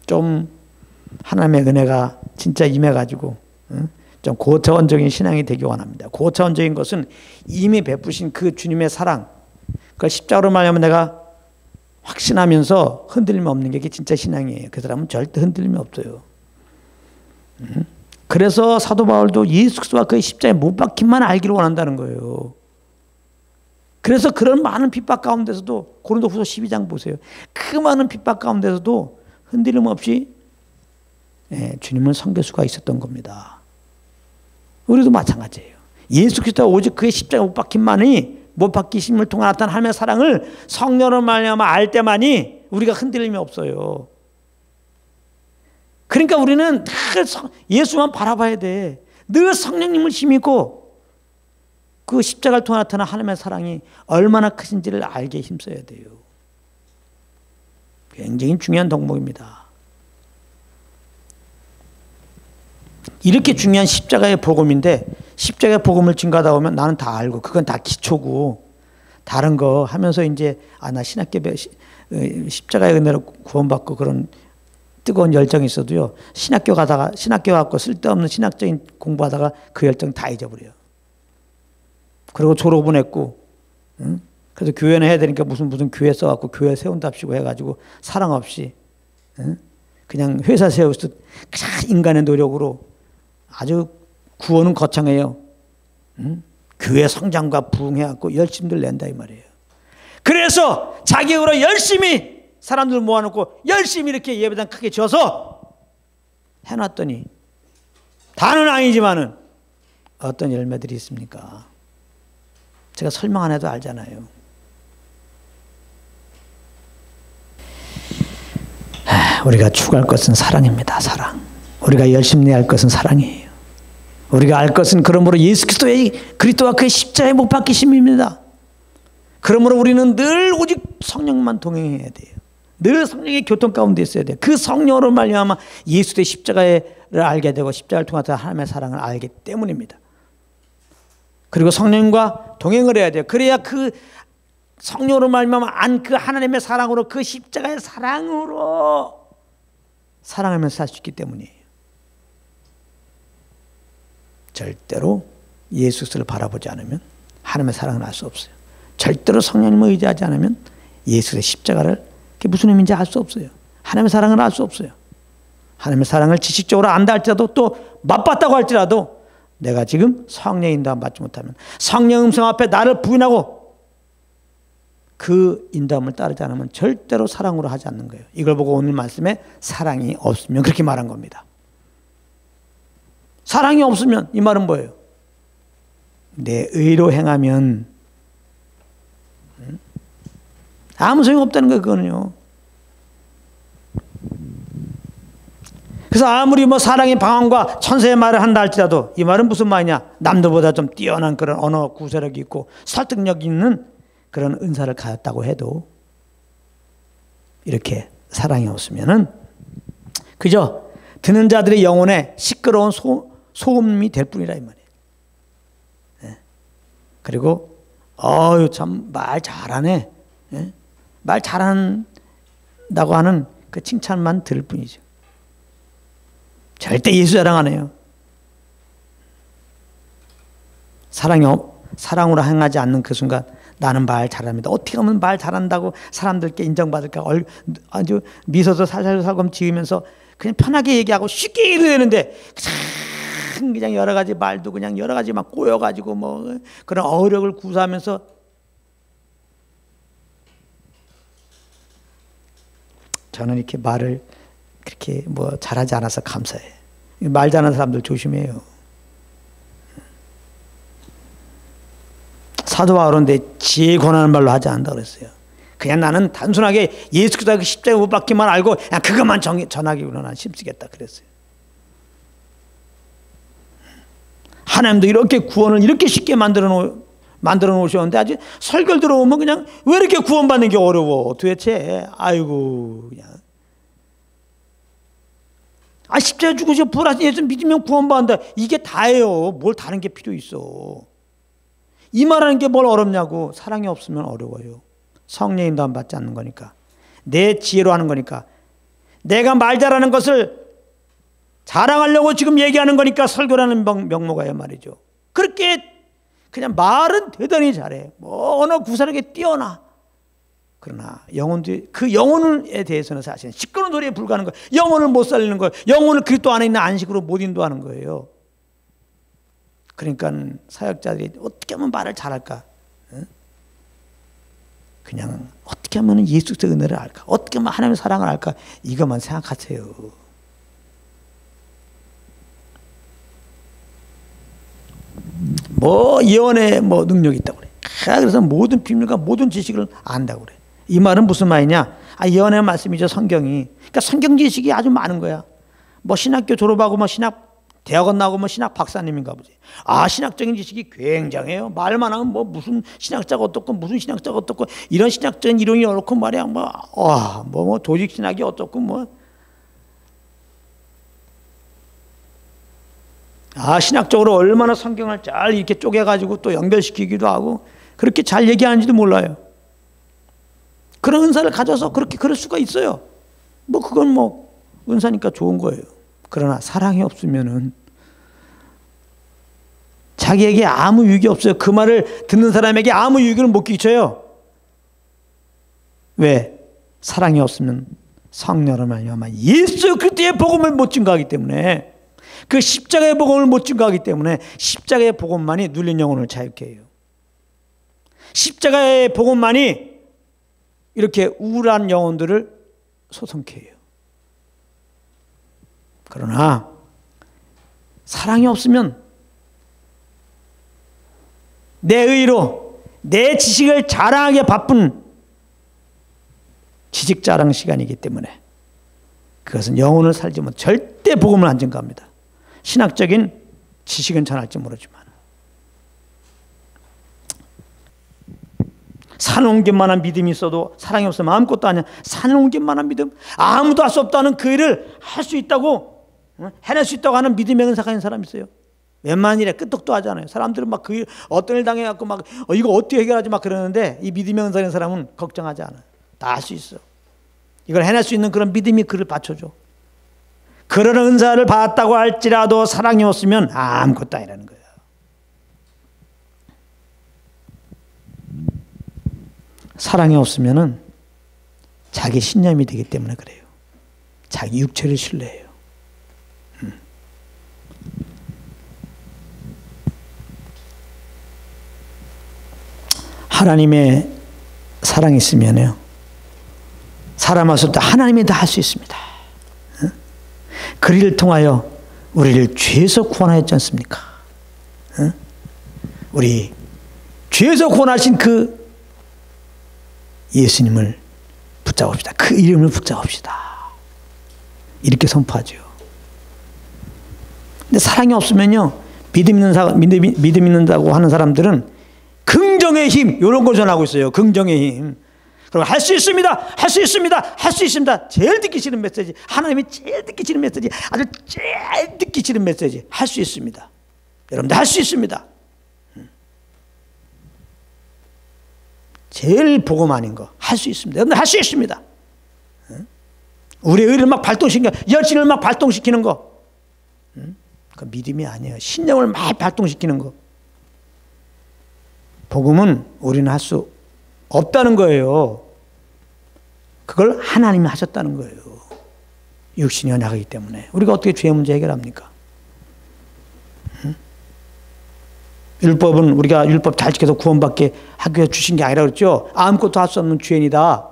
좀 하나님의 은혜가 진짜 임해가지고 좀 고차원적인 신앙이 되기 원합니다. 고차원적인 것은 이미 베푸신 그 주님의 사랑, 그걸 십자가로 말하면 내가 확신하면서 흔들림이 없는 게 진짜 신앙이에요. 그 사람은 절대 흔들림이 없어요. 그래서 사도 바울도 예수 그리스도와 그의 십자가에 못 박힌만 알기를 원한다는 거예요. 그래서 그런 많은 핍박 가운데서도 고린도후서 12장 보세요. 그 많은 핍박 가운데서도 흔들림 없이 주님을 섬길 수가 있었던 겁니다. 우리도 마찬가지예요. 예수 그리스도 오직 그의 십자가 못 박히심을 통해 나타난 하나님의 사랑을 성령으로 말미암아 알 때만이 우리가 흔들림이 없어요. 그러니까 우리는 늘 예수만 바라봐야 돼. 늘 성령님을 힘입고 그 십자가를 통해 나타난 하나님의 사랑이 얼마나 크신지를 알게 힘써야 돼요. 굉장히 중요한 덕목입니다. 이렇게 중요한 십자가의 복음인데 십자가의 복음을 증거하다 보면 나는 다 알고 그건 다 기초고 다른 거 하면서 이제 나 신학교 십자가의 은혜로 구원받고 그런 뜨거운 열정이 있어도요, 신학교 가고 쓸데없는 신학적인 공부하다가 그 열정 다 잊어버려요. 그리고 졸업은 했고, 응? 그래서 교회는 해야 되니까 무슨 교회 써갖고 교회 세운답시고 해가지고 사랑 없이, 응? 그냥 회사 세우듯 그냥 인간의 노력으로 아주 구원은 거창해요. 응? 교회 성장과 부흥해갖고 열심들 낸다 이 말이에요. 그래서 자격으로 열심히 사람들 모아놓고 열심히 이렇게 예배당 크게 지어서 해놨더니 다는 아니지만은 어떤 열매들이 있습니까? 제가 설명 안 해도 알잖아요. 우리가 추구할 것은 사랑입니다. 사랑. 우리가 열심히 할 것은 사랑이에요. 우리가 알 것은 그러므로 예수 그리스도와 그의 십자가에 못 박히심입니다. 그러므로 우리는 늘 오직 성령만 동행해야 돼요. 늘 성령의 교통 가운데 있어야 돼요. 그 성령으로 말미암아 예수의 십자가를 알게 되고 십자가를 통해서 하나님의 사랑을 알기 때문입니다. 그리고 성령과 동행을 해야 돼요. 그래야 그 성령으로 말미암아 안 그 하나님의 사랑으로 그 십자가의 사랑으로 사랑하면서 살 수 있기 때문이에요. 절대로 예수를 바라보지 않으면 하나님의 사랑을 알 수 없어요. 절대로 성령님을 의지하지 않으면 예수의 십자가를 그게 무슨 의미인지 알 수 없어요. 하나님의 사랑을 알 수 없어요. 하나님의 사랑을 지식적으로 안다 할지라도 또 맛봤다고 할지라도 내가 지금 성령의 인도함 받지 못하면 성령 음성 앞에 나를 부인하고 그 인도함을 따르지 않으면 절대로 사랑으로 하지 않는 거예요. 이걸 보고 오늘 말씀에 사랑이 없으면 그렇게 말한 겁니다. 사랑이 없으면 이 말은 뭐예요? 내 의로 행하면 아무 소용 없다는 거예요. 그거는요. 그래서 아무리 사랑의 방언과 천사의 말을 한다 할지라도 이 말은 무슨 말이냐? 남들보다 좀 뛰어난 그런 언어 구사력이 있고 설득력이 있는 그런 은사를 가졌다고 해도 이렇게 사랑이 없으면은 그저 듣는 자들의 영혼에 시끄러운 소음이 될 뿐이라 이 말이에요. 네. 그리고 참 말 잘하네. 네? 말 잘한다고 하는 그 칭찬만 들을 뿐이죠. 절대 예수 자랑 안 해요. 사랑으로 행하지 않는 그 순간 나는 말 잘합니다. 어떻게 하면 말 잘한다고 사람들께 인정받을까? 아주 미소도 살살살금 지으면서 그냥 편하게 얘기하고 쉽게 얘기해도 되는데 그냥 여러 가지 말도 그냥 여러 가지 막 꼬여가지고 그런 어력을 구사하면서 저는 이렇게 말을 그렇게 잘하지 않아서 감사해요. 말 잘하는 사람들 조심해요. 사도 바울은 내 지혜에 권하는 말로 하지 않는다 그랬어요. 그냥 나는 단순하게 예수 그리스도의 십자가에 못 박히만 알고 그냥 그것만 전하기로 난 힘쓰겠다 그랬어요. 하나님도 이렇게 구원을 이렇게 쉽게 만들어 놓으셨는데 아주 설교 들어오면 그냥 왜 이렇게 구원받는 게 어려워 도대체. 아이고 그냥 십자가에 죽으셔 부활하신 예수 믿으면 구원받는다. 이게 다예요. 뭘 다른 게 필요 있어. 이 말하는 게 뭘 어렵냐고. 사랑이 없으면 어려워요. 성령의 인도함 받지 않는 거니까. 내 지혜로 하는 거니까. 내가 말 잘하는 것을 자랑하려고 지금 얘기하는 거니까 설교라는 명목이에요 말이죠. 그렇게 그냥 말은 대단히 잘해. 언어 구사력에 뛰어나. 그러나 그 영혼에 대해서는 사실은 시끄러운 소리에 불과한 거예요. 영혼을 못 살리는 거예요. 영혼을 그리스도 안에 있는 안식으로 못 인도하는 거예요. 그러니까 사역자들이 어떻게 하면 말을 잘할까? 그냥 어떻게 하면 예수 그리스도의 은혜를 알까? 어떻게 하면 하나님의 사랑을 알까? 이것만 생각하세요. 뭐 예언의 뭐 능력이 있다고 그래. 그래서 모든 비밀과 모든 지식을 안다고 그래. 이 말은 무슨 말이냐? 예언의 말씀이죠, 성경이. 그러니까 성경 지식이 아주 많은 거야. 뭐 신학교 졸업하고 뭐 신학 대학원 나오고 뭐 신학 박사님인가 보지. 신학적인 지식이 굉장해요. 말만 하면 뭐 무슨 신학자가 어떻고 무슨 신학자가 어떻고 이런 신학적인 이론이 어떻고 말이야. 뭐 도직 신학이 어떻고 뭐. 신학적으로 얼마나 성경을 잘 이렇게 쪼개가지고 또 연결시키기도 하고 그렇게 잘 얘기하는지도 몰라요. 그런 은사를 가져서 그렇게 그럴 수가 있어요. 뭐 그건 뭐 은사니까 좋은 거예요. 그러나 사랑이 없으면은 자기에게 아무 유익이 없어요. 그 말을 듣는 사람에게 아무 유익을 못 끼쳐요. 왜? 사랑이 없으면 성령으로 말미암아 예수 그리스도의 복음을 못 증거하기 때문에, 그 십자가의 복음을 못 증거하기 때문에 십자가의 복음만이 눌린 영혼을 자유케 해요. 십자가의 복음만이 이렇게 우울한 영혼들을 소성케 해요. 그러나 사랑이 없으면 내 의로 내 지식을 자랑하기에 바쁜 지식 자랑 시간이기 때문에 그것은 영혼을 살지 못, 절대 복음을 안 증거합니다. 신학적인 지식은 전할지 모르지만 산 옮길만한 믿음이 있어도 사랑이 없으면 아무것도 아니야. 산 옮길만한 믿음, 아무도 할 수 없다는 그 일을 할 수 있다고, 해낼 수 있다고 하는 믿음의 은사가 가진 사람이 있어요. 웬만한 일에 끄떡도 하지 않아요. 사람들은 막 그 일, 어떤 일 당해갖고 막 이거 어떻게 해결하지 막 그러는데, 이 믿음의 은사 가진 사람은 걱정하지 않아요. 다 할 수 있어. 이걸 해낼 수 있는 그런 믿음이 그를 받쳐줘. 그런 은사를 받았다고 할지라도 사랑이 없으면 아무것도 아니라는 거예요. 사랑이 없으면은 자기 신념이 되기 때문에 그래요. 자기 육체를 신뢰해요. 하나님의 사랑이 있으면요, 사람 왔을 때 하나님이 다 할 수 있습니다. 그리를 통하여 우리를 죄에서 구원하였지 않습니까? 우리 죄에서 구원하신 그 예수님을 붙잡읍시다. 그 이름을 붙잡읍시다. 이렇게 선포하죠. 근데 사랑이 없으면요, 믿음 있는다고 하는 사람들은 긍정의 힘, 이런 걸 전하고 있어요. 긍정의 힘. 그리고 할 수 있습니다. 할 수 있습니다. 할 수 있습니다. 제일 듣기 싫은 메시지. 하나님이 제일 듣기 싫은 메시지. 아주 제일 듣기 싫은 메시지. 할 수 있습니다. 여러분들 할 수 있습니다. 제일 복음 아닌 거. 할 수 있습니다. 여러분들 할 수 있습니다. 우리의 의를 막 발동시키는 거, 열심을 막 발동시키는 거. 그 믿음이 아니에요. 신념을 막 발동시키는 거. 복음은 우리는 할 수 없다는 거예요. 그걸 하나님이 하셨다는 거예요. 육신이 연약하기 때문에. 우리가 어떻게 죄의 문제 해결합니까? 율법은 우리가 율법 잘 지켜서 구원받게 하기 위해서 주신 게 아니라 그랬죠. 아무것도 할 수 없는 죄인이다.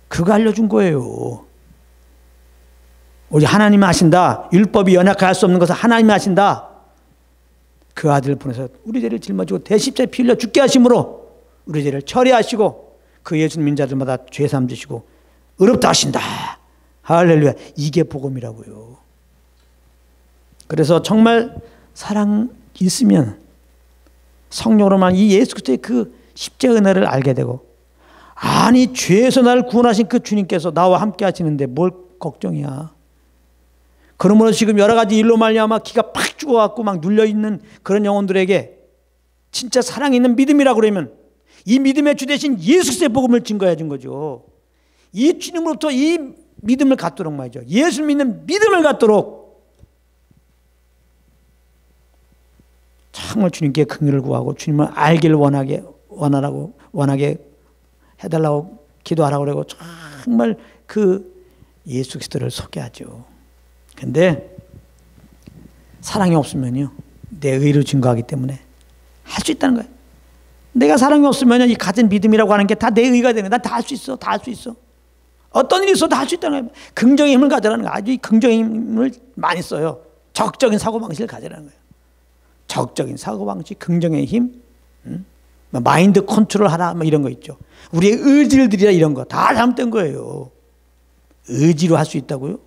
그거 알려준 거예요. 우리 하나님이 하신다. 율법이 연약하게 할 수 없는 것을 하나님이 하신다. 그 아들을 보내서 우리 죄를 짊어지고 대십자에 피 흘려 죽게 하심으로 우리 죄를 처리하시고 그 예수 믿는 자들마다 죄 사함 주시고 의롭다 하신다. 할렐루야. 이게 복음이라고요. 그래서 정말 사랑 있으면 성령으로만 이 예수 그리스도의 그 십자가 은혜를 알게 되고, 아니 죄에서 나를 구원하신 그 주님께서 나와 함께 하시는데 뭘 걱정이야. 그러므로 지금 여러 가지 일로 말미암아 기가 팍 죽어갖고 막 눌려있는 그런 영혼들에게 진짜 사랑 있는 믿음이라고 그러면 이 믿음의 주 대신 예수 그리스도의 복음을 증거해 준 거죠. 이 주님으로부터 이 믿음을 갖도록 말이죠. 예수 믿는 믿음을 갖도록 정말 주님께 긍휼을 구하고 주님을 알기를 원하게 해달라고 기도하라고 그러고 정말 그 예수 그리스도를 소개하죠. 근데 사랑이 없으면요, 내 의로 증거하기 때문에 할 수 있다는 거예요. 내가 사랑이 없으면 이 가진 믿음이라고 하는 게 다 내 의가 되는 거야. 난 다 할 수 있어. 다 할 수 있어. 어떤 일이 있어도 다 할 수 있다는 거예요. 긍정의 힘을 가져라는 거예요. 아주 긍정의 힘을 많이 써요. 적극적인 사고방식을 가져라는 거예요. 적극적인 사고방식, 긍정의 힘, 마인드 컨트롤 하라, 뭐 이런 거 있죠. 우리의 의지를 들이라, 이런 거 다 잘못된 거예요. 의지로 할 수 있다고요?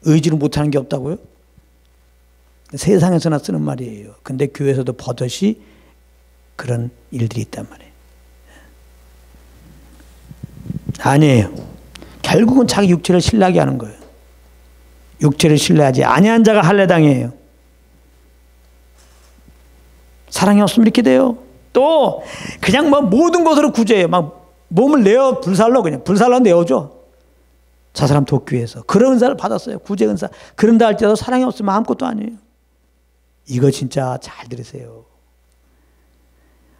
의지로 못하는 게 없다고요? 세상에서나 쓰는 말이에요. 근데 교회에서도 버젓이 그런 일들이 있단 말이에요. 아니에요. 결국은 자기 육체를 신뢰하게 하는 거예요. 육체를 신뢰하지 아니한 자가 할례당이에요. 사랑이 없으면 이렇게 돼요. 또 그냥 뭐 모든 것으로 구제해요. 막 몸을 내어 불살로, 그냥 불살로 내어줘. 저 사람 도교에서 그런 은사를 받았어요. 구제 은사. 그런다 할지라도 사랑이 없으면 아무것도 아니에요. 이거 진짜 잘 들으세요.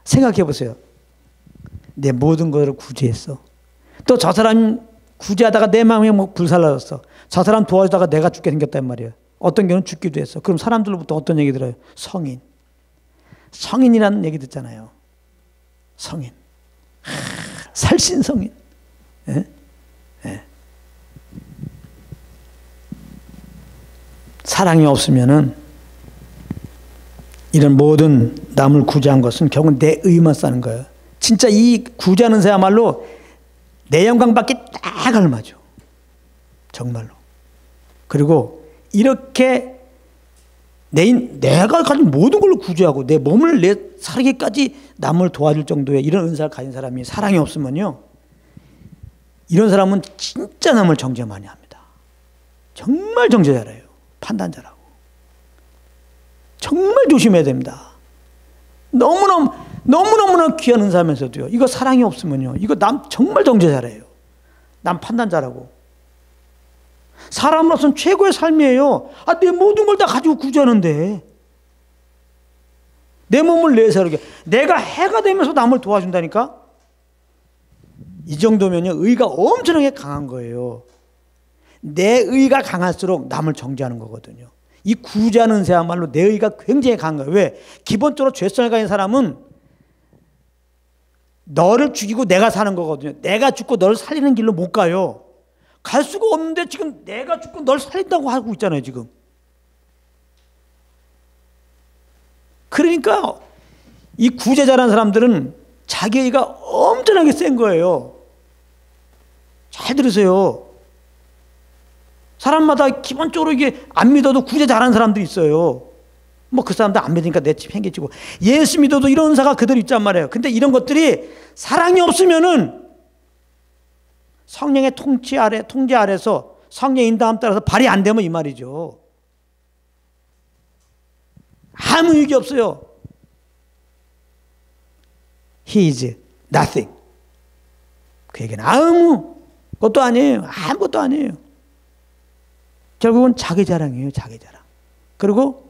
생각해 보세요. 내 모든 것을 구제했어. 또 저 사람 구제하다가 내 마음에 뭐 불살라졌어. 저 사람 도와주다가 내가 죽게 생겼단 말이에요. 어떤 경우는 죽기도 했어. 그럼 사람들로부터 어떤 얘기 들어요? 성인. 성인이라는 얘기 듣잖아요. 성인. 살신 성인. 예? 예. 사랑이 없으면은 이런 모든 남을 구제한 것은 결국 내 의만 싸는 거예요. 진짜 이 구제하는 사야말로 내 영광받기 딱 알맞죠. 정말로. 그리고 이렇게 내가 가진 모든 걸로 구제하고 내 몸을 내 살기까지 남을 도와줄 정도의 이런 은사를 가진 사람이 사랑이 없으면요, 이런 사람은 진짜 남을 정죄 많이 합니다. 정말 정죄 잘해요. 판단 잘하고. 정말 조심해야 됩니다. 너무너무나 귀한 은사면서도요, 이거 사랑이 없으면요, 이거 남 정말 정죄 잘해요. 남 판단 잘하고. 사람으로서는 최고의 삶이에요. 내 모든 걸 다 가지고 구제하는데, 내 몸을 내서 이렇게 내가 해가 되면서 남을 도와준다니까. 이 정도면요, 의가 엄청나게 강한 거예요. 내 의가 강할수록 남을 정죄하는 거거든요. 이 구제하는 새야말로 내 의가 굉장히 강한 거예요. 왜? 기본적으로 죄성을 가진 사람은 너를 죽이고 내가 사는 거거든요. 내가 죽고 너를 살리는 길로 못 가요. 갈 수가 없는데 지금 내가 죽고 널 살린다고 하고 있잖아요, 지금. 그러니까 이 구제자라는 사람들은 자기 의가 엄청나게 센 거예요. 잘 들으세요. 사람마다 기본적으로 이게 안 믿어도 구제 잘하는 사람들이 있어요. 뭐 그 사람들 안 믿으니까 내 집 행개치고. 예수 믿어도 이런 은사가 그대로 있단 말이에요. 근데 이런 것들이 사랑이 없으면은 성령의 통제 아래서 성령의 인도함 따라서 발이 안 되면 이 말이죠. 아무 유익이 없어요. He is nothing. 그 얘기는 아무것도 아니에요. 아무것도 아니에요. 결국은 자기 자랑이에요. 자기 자랑. 그리고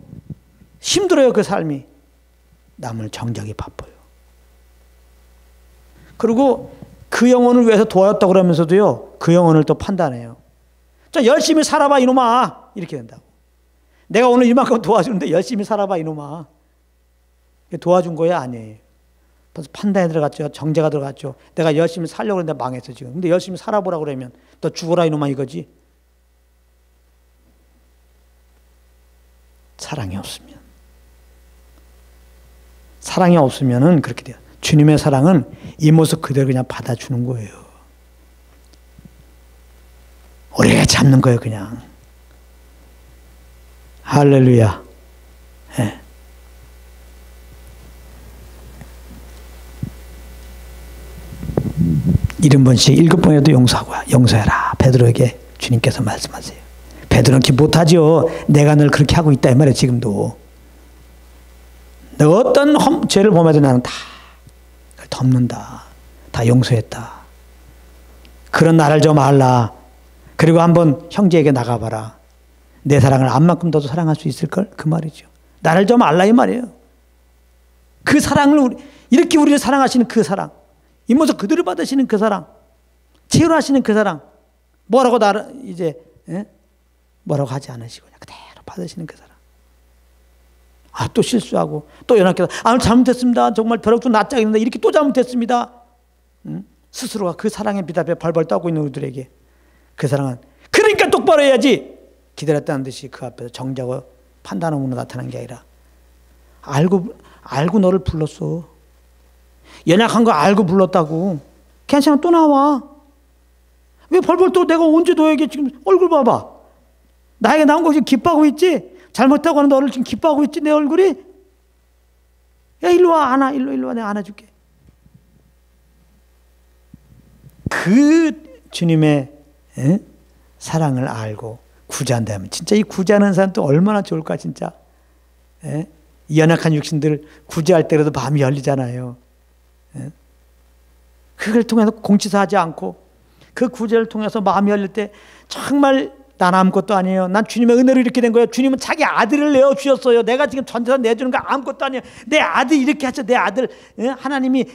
힘들어요. 그 삶이. 남을 정죄하기 바빠요. 그리고 그 영혼을 위해서 도와줬다고 그러면서도요, 그 영혼을 또 판단해요. 자, 열심히 살아봐 이놈아, 이렇게 된다고. 내가 오늘 이만큼 도와주는데 열심히 살아봐 이놈아. 도와준 거야? 아니에요. 벌써 판단에 들어갔죠. 정죄가 들어갔죠. 내가 열심히 살려고 했는데 망했어 지금. 근데 열심히 살아보라고 그러면 너 죽어라 이놈아 이거지. 사랑이 없으면. 사랑이 없으면은 그렇게 돼요. 주님의 사랑은 이 모습 그대로 그냥 받아주는 거예요. 오래 잡는 거예요, 그냥. 할렐루야. 네. 70번씩 7번에도 용서해라. 베드로에게 주님께서 말씀하세요. 베드로는 그렇게 못하죠. 내가 널 그렇게 하고 있다 이 말이에요. 지금도. 너 어떤 죄를 범해도 나는 다 덮는다. 다 용서했다. 그런 나를 좀 알라. 그리고 한번 형제에게 나가봐라. 내 사랑을 암만큼 더도 사랑할 수 있을걸? 그 말이죠. 나를 좀 알라 이 말이에요. 그 사랑을 이렇게 우리를 사랑하시는 그 사랑, 이 모습 그대로 받으시는 그 사랑, 치유하시는 그 사랑, 뭐라고 나를 이제 뭐라고 하지 않으시고 그냥 그대로 받으시는 그 사랑. 또 실수하고 또 연합해서 잘못했습니다. 정말 벼락도 낯짝이는데 이렇게 또 잘못했습니다. 스스로가 그 사랑의 빛 앞에 벌벌 떠고 있는 우리들에게 그 사랑은 그러니까 똑바로 해야지 기다렸다는 듯이 그 앞에서 정죄하고 판단함으로 나타난 게 아니라 알고 너를 불렀어. 연약한 거 알고 불렀다고. 괜찮아, 또 나와. 왜 벌벌 또 내가 언제 너에게 지금 얼굴 봐봐. 나에게 나온 거 지금 기뻐하고 있지? 잘못하고 하는 너를 지금 기뻐하고 있지, 내 얼굴이? 야, 일로 와, 안아. 일로 와, 내가 안아줄게. 그 주님의 사랑을 알고 구제한다면 진짜 이 구제하는 사람 또 얼마나 좋을까 진짜. 이 연약한 육신들 구제할 때라도 마음이 열리잖아요. 그걸 통해서 공치사하지 않고 그 구제를 통해서 마음이 열릴 때 정말 난 아무것도 아니에요. 난 주님의 은혜로 이렇게 된 거예요. 주님은 자기 아들을 내어주셨어요. 내가 지금 전재산 내주는 거 아무것도 아니에요. 내 아들 이렇게 하셔. 내 아들. 하나님이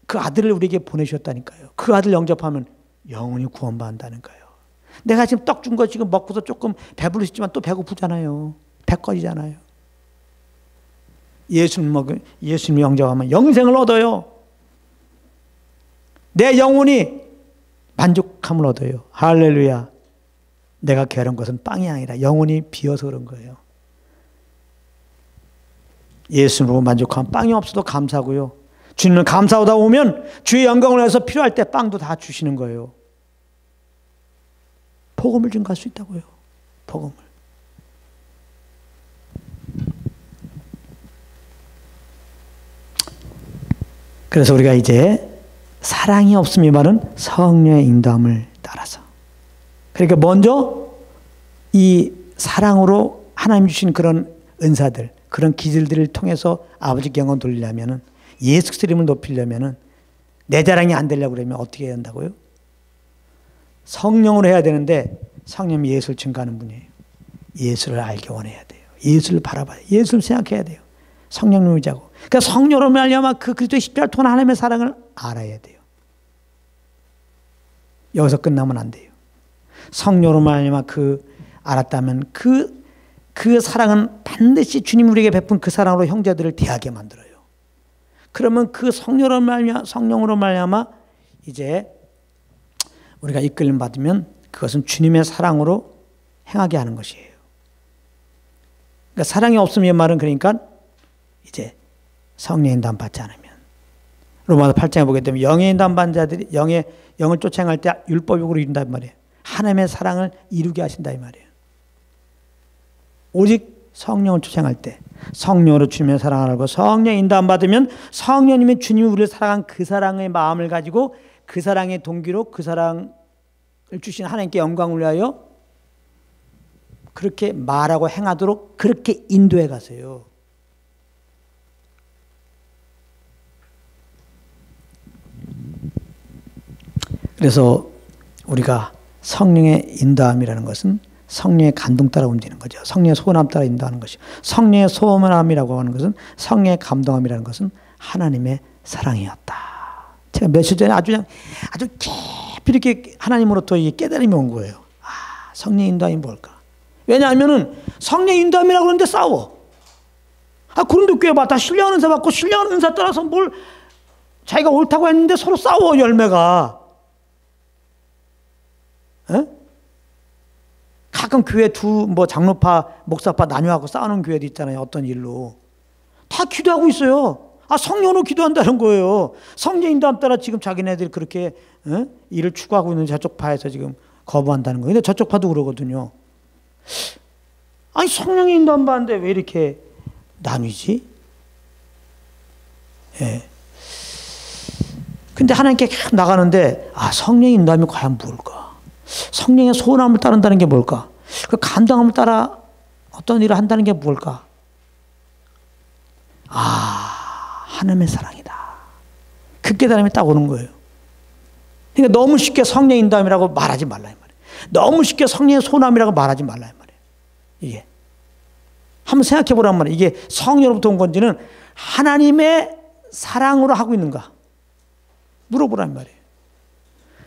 그 아들을 우리에게 보내주셨다니까요. 그 아들 영접하면 영원히 구원받는다는 거예요. 내가 지금 떡 준 거 지금 먹고서 조금 배부를 수 있지만 또 배고프잖아요. 배꺼지잖아요. 예수님 영접하면 영생을 얻어요. 내 영혼이 만족함을 얻어요. 할렐루야. 내가 괴로운 것은 빵이 아니라 영혼이 비어서 그런 거예요. 예수님으로 만족하면 빵이 없어도 감사하고요. 주님은 감사하다 오면 주의 영광을 위해서 필요할 때 빵도 다 주시는 거예요. 복음을 증거할 수 있다고요. 복음을. 그래서 우리가 이제 사랑이 없음 이 말은 성령의 인도함을 따라서. 그러니까 먼저 이 사랑으로 하나님 주신 그런 은사들, 그런 기질들을 통해서 아버지께 영광 돌리려면은, 예수 그리스도 이름을 높이려면은, 내 자랑이 안 되려고 그러면 어떻게 해야 한다고요? 성령으로 해야 되는데 성령이 예수를 증거하는 분이에요. 예수를 알게 원해야 돼요. 예수를 바라봐야 돼요. 예수를 생각해야 돼요. 성령을 의지하고. 그러니까 성령으로 말미암아 그 그리스도의 십자가를 통한 하나님의 사랑을 알아야 돼요. 여기서 끝나면 안 돼요. 성령으로 말미암아 알았다면 그 사랑은 반드시 주님 우리에게 베푼 그 사랑으로 형제들을 대하게 만들어요. 그러면 그 성령으로 말미암아 이제 우리가 이끌림 받으면 그것은 주님의 사랑으로 행하게 하는 것이에요. 그러니까 사랑이 없음의 말은 그러니까 이제 성령의 인도함 받지 않으면, 로마서 8장에 보게 되면 영의 인도함 받는 자들이 영을 쫓아행할 때 율법적으로 이룬다 이 말이에요. 하나님의 사랑을 이루게 하신다 이 말이에요. 오직 성령을 쫓아행할 때 성령으로 주님의 사랑을 알고 성령의 인도함 받으면 성령님이 주님이 우리를 사랑한 그 사랑의 마음을 가지고 그 사랑의 동기로 그 사랑을 주신 하나님께 영광을 위하여 그렇게 말하고 행하도록 그렇게 인도해 가세요. 그래서 우리가 성령의 인도함이라는 것은 성령의 감동 따라 움직이는 거죠. 성령의 소원함 따라 인도하는 것이죠. 성령의 소원함이라고 하는 것은, 성령의 감동함이라는 것은 하나님의 사랑이었다. 제가 며칠 전에 아주 깊이 이렇게 하나님으로부터 깨달음이 온 거예요. 성령의 인도함이 뭘까? 왜냐하면은 성령의 인도함이라고 그러는데 싸워. 그런데 교회 봐. 다 신령한 은사 받고 신령한 은사 따라서 뭘 자기가 옳다고 했는데 서로 싸워, 열매가. 가끔 교회 장로파, 목사파 나뉘어갖고 싸우는 교회도 있잖아요. 어떤 일로. 다 기도하고 있어요. 성령으로 기도한다는 거예요. 성령 인도함 따라 지금 자기네들이 그렇게 일을 추구하고 있는 저쪽 파에서 지금 거부한다는 거예요. 근데 저쪽 파도 그러거든요. 성령의 인도함 받는데 왜 이렇게 나뉘지? 예. 근데 하나님께 나가는데 성령의 인도함이 과연 뭘까? 성령의 소원함을 따른다는 게 뭘까? 그 감동함을 따라 어떤 일을 한다는 게 뭘까? 하나님의 사랑이다. 그 깨달음이 딱 오는 거예요. 그러니까 너무 쉽게 성령의 인도함이라고 말하지 말라 이 말이에요. 너무 쉽게 성령의 소원함이라고 말하지 말라 이 말이에요. 이게 한번 생각해 보란 말이에요. 이게 성령으로부터 온 건지는 하나님의 사랑으로 하고 있는가? 물어보란 말이에요.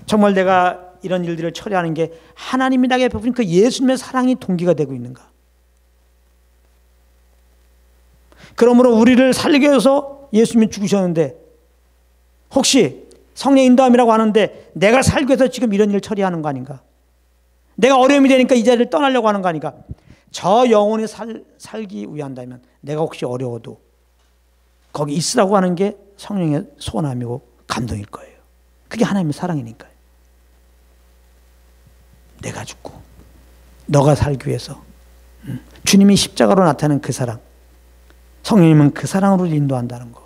정말 내가 이런 일들을 처리하는 게 하나님이 나에게 베푼 그 예수님의 사랑이 동기가 되고 있는가? 그러므로 우리를 살리기 위해서 예수님이 죽으셨는데 혹시 성령 인도함이라고 하는데 내가 살기 위해서 지금 이런 일을 처리하는 거 아닌가? 내가 어려움이 되니까 이 자리를 떠나려고 하는 거 아닌가? 저 영혼이 살기 위한다면 내가 혹시 어려워도 거기 있으라고 하는 게 성령의 소원함이고 감동일 거예요. 그게 하나님의 사랑이니까요. 내가 죽고 너가 살기 위해서 주님이 십자가로 나타낸 그 사랑, 성령님은 그 사랑으로 인도한다는 거.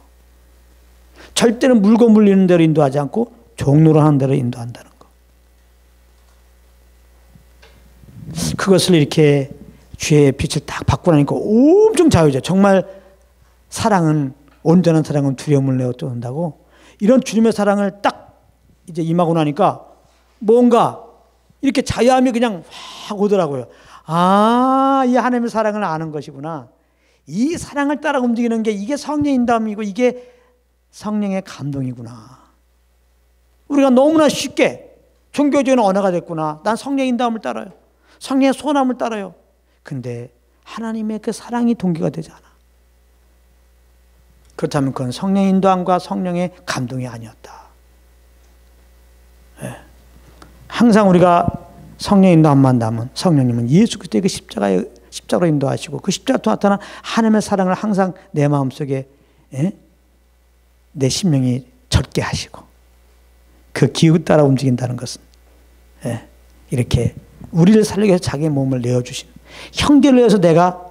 절대로 물고 물리는 대로 인도하지 않고 종로로 하는 대로 인도한다는 거. 그것을 이렇게 주의 빛을 딱 받고 나니까 엄청 자유죠. 정말 사랑은, 온전한 사랑은 두려움을 내어 떠난다고. 이런 주님의 사랑을 딱 이제 임하고 나니까 뭔가 이렇게 자유함이 그냥 확 오더라고요. 아, 이 하나님의 사랑을 아는 것이구나. 이 사랑을 따라 움직이는 게 이게 성령의 인도함이고 이게 성령의 감동이구나. 우리가 너무나 쉽게 종교적인 언어가 됐구나. 난 성령의 인도함을 따라요. 성령의 소원함을 따라요. 근데 하나님의 그 사랑이 동기가 되지 않아. 그렇다면 그건 성령의 인도함과 성령의 감동이 아니었다. 네. 항상 우리가 성령의 인도함만 남은 성령님은 예수 그리스도의 그 십자가로 인도하시고 그 십자가로 나타난 하나님의 사랑을 항상 내 마음속에 내 심령이 젖게 하시고 그 기후 따라 움직인다는 것은 이렇게 우리를 살리기 위해서 자기의 몸을 내어주신 형제를 위해서 내가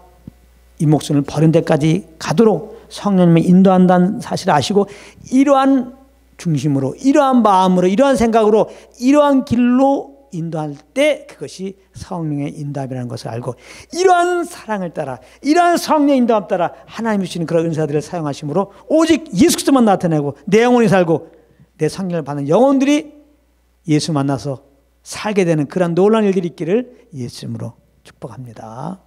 이 목숨을 버린 데까지 가도록 성령님이 인도한다는 사실을 아시고 이러한 중심으로 이러한 마음으로 이러한 생각으로 이러한 길로 인도할 때 그것이 성령의 인도함이라는 것을 알고 이러한 사랑을 따라 이러한 성령의 인도함 따라 하나님이 주시는 그런 은사들을 사용하심으로 오직 예수 그리스도만 나타내고 내 영혼이 살고 내 성령을 받는 영혼들이 예수 만나서 살게 되는 그런 놀라운 일들이 있기를 예수 이름으로 축복합니다.